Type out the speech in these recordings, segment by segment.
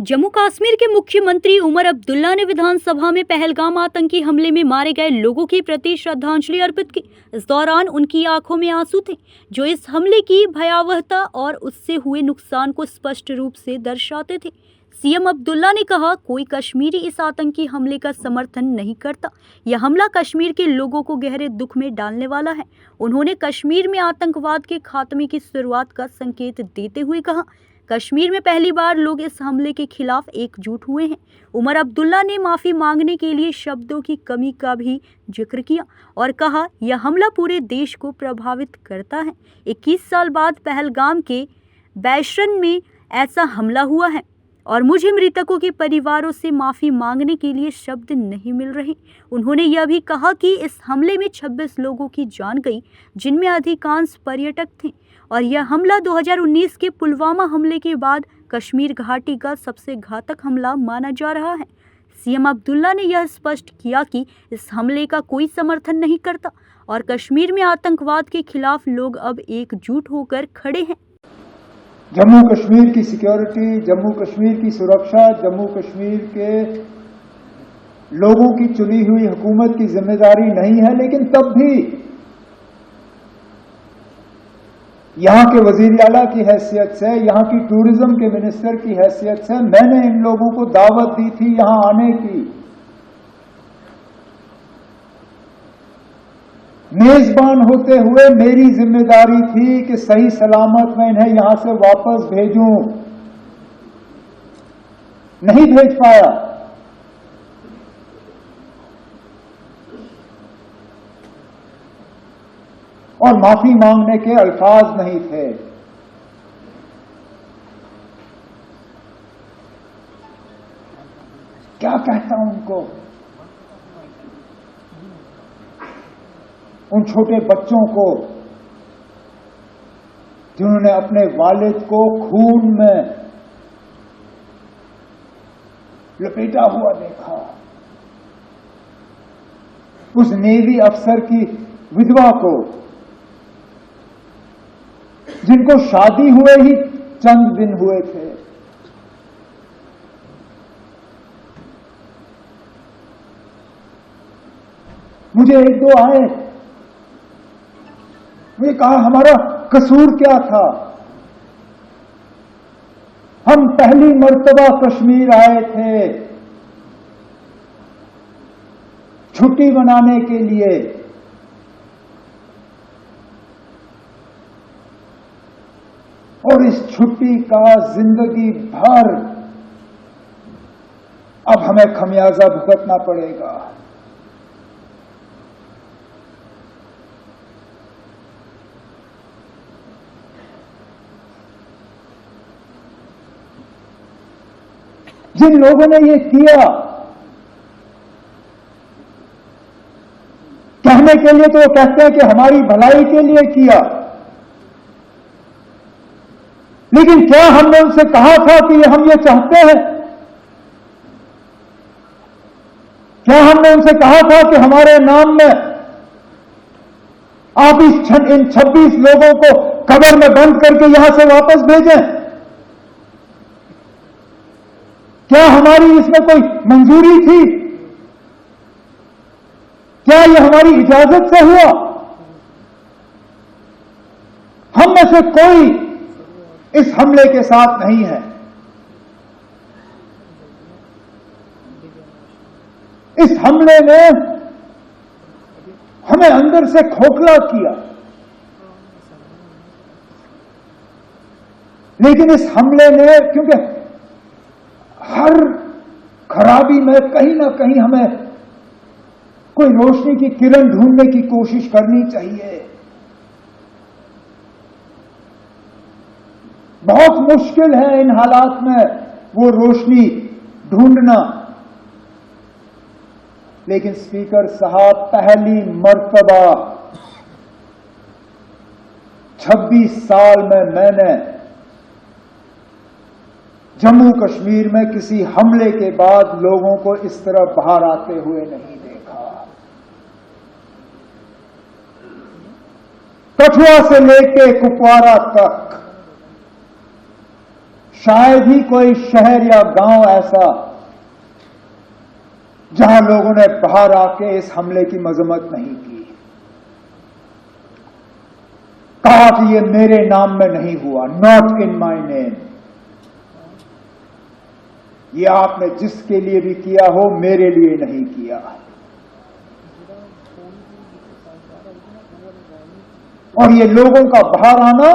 जम्मू कश्मीर के मुख्यमंत्री उमर अब्दुल्ला ने विधानसभा में पहलगाम आतंकी हमले में मारे गए लोगों के प्रति श्रद्धांजलि अर्पित की। इस दौरान उनकी आंखों में आंसू थे, जो इस हमले की भयावहता और उससे हुए नुकसान को स्पष्ट रूप से दर्शाते थे। सीएम अब्दुल्ला ने कहा, कोई कश्मीरी इस आतंकी हमले का समर्थन नहीं करता। यह हमला कश्मीर के लोगों को गहरे दुख में डालने वाला है। उन्होंने कश्मीर में आतंकवाद के खात्मे की शुरुआत का संकेत देते हुए कहा, कश्मीर में पहली बार लोग इस हमले के खिलाफ एकजुट हुए हैं। उमर अब्दुल्ला ने माफ़ी मांगने के लिए शब्दों की कमी का भी जिक्र किया और कहा, यह हमला पूरे देश को प्रभावित करता है। 21 साल बाद पहलगाम के बैशन में ऐसा हमला हुआ है और मुझे मृतकों के परिवारों से माफ़ी मांगने के लिए शब्द नहीं मिल रहे। उन्होंने यह भी कहा कि इस हमले में 26 लोगों की जान गई, जिनमें अधिकांश पर्यटक थे, और यह हमला 2019 के पुलवामा हमले के बाद कश्मीर घाटी का सबसे घातक हमला माना जा रहा है। सीएम अब्दुल्ला ने यह स्पष्ट किया कि इस हमले का कोई समर्थन नहीं करता और कश्मीर में आतंकवाद के खिलाफ लोग अब एकजुट होकर खड़े हैं। जम्मू कश्मीर की सिक्योरिटी, जम्मू कश्मीर की सुरक्षा, जम्मू कश्मीर के लोगों की चुनी हुई हुकूमत की जिम्मेदारी नहीं है, लेकिन तब भी यहां के वजीर आला की हैसियत से, यहां की टूरिज्म के मिनिस्टर की हैसियत से मैंने इन लोगों को दावत दी थी यहां आने की। मेजबान होते हुए मेरी जिम्मेदारी थी कि सही सलामत मैं इन्हें यहां से वापस भेजूं। नहीं भेज पाया। और माफी मांगने के अल्फाज नहीं थे। क्या कहता हूं उनको, उन छोटे बच्चों को जिन्होंने अपने वालिद को खून में लपेटा हुआ देखा, उस नेवी अफसर की विधवा को जिनको शादी हुए ही चंद दिन हुए थे, मुझे एक दो आए, मुझे कहा हमारा कसूर क्या था, हम पहली मर्तबा कश्मीर आए थे छुट्टी मनाने के लिए, और इस छुट्टी का जिंदगी भर अब हमें खमियाजा भुगतना पड़ेगा। जिन लोगों ने ये किया, कहने के लिए तो वो कहते हैं कि हमारी भलाई के लिए किया, लेकिन क्या हमने उनसे कहा था कि हम ये चाहते हैं? क्या हमने उनसे कहा था कि हमारे नाम में आप इन 26 लोगों को कब्र में बंद करके यहां से वापस भेजें? क्या हमारी इसमें कोई मंजूरी थी? क्या यह हमारी इजाजत से हुआ? हम में से कोई इस हमले के साथ नहीं है। इस हमले ने हमें अंदर से खोखला किया, लेकिन इस हमले ने, क्योंकि हर खराबी में कहीं ना कहीं हमें कोई रोशनी की किरण ढूंढने की कोशिश करनी चाहिए। बहुत मुश्किल है इन हालात में वो रोशनी ढूंढना, लेकिन स्पीकर साहब, पहली मर्तबा 26 साल में मैंने जम्मू कश्मीर में किसी हमले के बाद लोगों को इस तरह बाहर आते हुए नहीं देखा। कठुआ से लेके कुपवारा तक शायद ही कोई शहर या गांव ऐसा जहां लोगों ने बाहर आके इस हमले की मजम्मत नहीं की, कहा कि ये मेरे नाम में नहीं हुआ, नॉट इन माय नेम। ये आपने जिसके लिए भी किया हो, मेरे लिए नहीं किया। और ये लोगों का बाहर आना,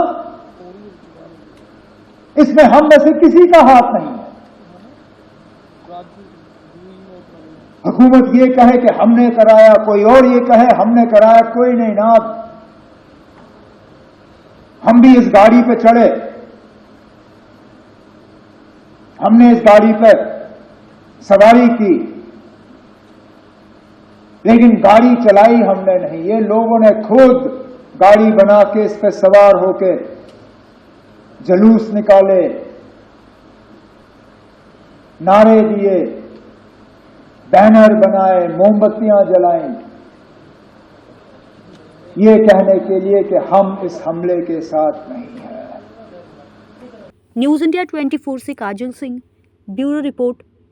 इसमें हम में से किसी का हाथ नहीं है। हुकूमत ये कहे कि हमने कराया, कोई और ये कहे हमने कराया, कोई नहीं ना। हम भी इस गाड़ी पे चढ़े, हमने इस गाड़ी पर सवारी की, लेकिन गाड़ी चलाई हमने नहीं। ये लोगों ने खुद गाड़ी बना के इस पर सवार होकर जुलूस निकाले, नारे दिए, बैनर बनाए, मोमबत्तियां जलाई, ये कहने के लिए कि हम इस हमले के साथ नहीं हैं। न्यूज़ इंडिया 24 से काजल सिंह, ब्यूरो रिपोर्ट।